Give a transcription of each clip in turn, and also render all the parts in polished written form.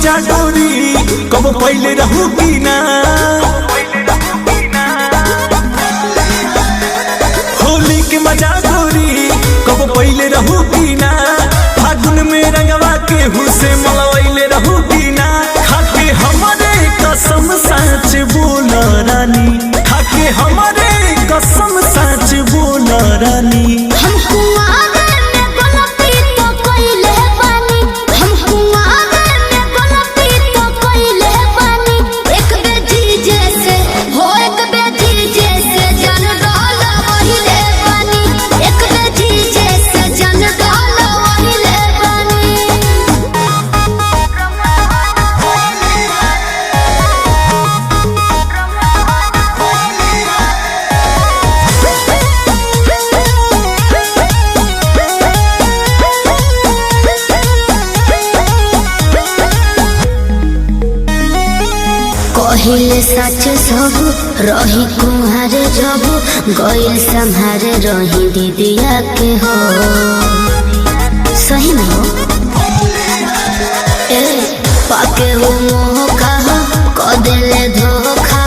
मजा गोरी कब पहले रहू की ना। होली के मजा गोरी कब पहले रहू की ना। फागुन में रंगवा के हुसे मलवैले रहू की ना। खाके हमारे कसम सच बोल रानी, खाके हमारे कसम सच बोल रानी। पहिले सच सब रही कुम्हारे जब गइल संहारे रही दीदिया के हो। सही में हो पाके हो मोह कहा कदेले धोखा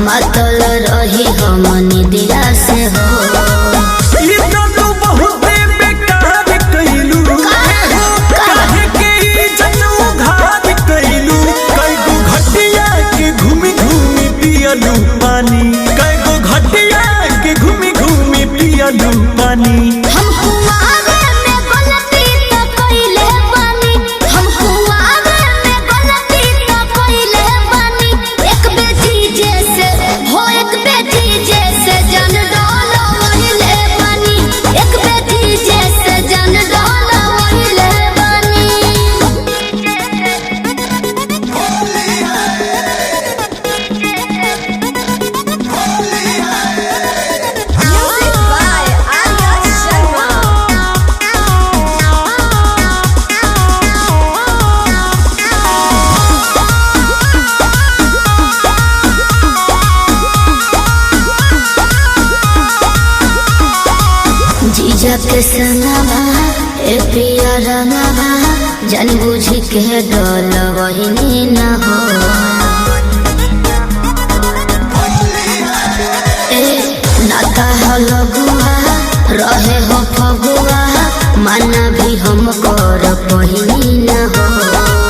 मतल रही हम निदिया से हो। पानी कई गो घटिया के घूमी घूमी पियलू पानी। हम कुआरे में गलती तो कइले बानी, हम कुआरे में गलती तो कइले बानी। एक बेटी जैसे हो एक बेटी जैसे जान डालो वहिले बानी, एक बेटी जैसे जान डालो वहिले बानी। जीजा के सनवा ए पिया रंगवा जान बुझी के डल वही न हो। नाता हो लगुआ रहे हो फगुआ माना भी हम कर पहिनी न हो।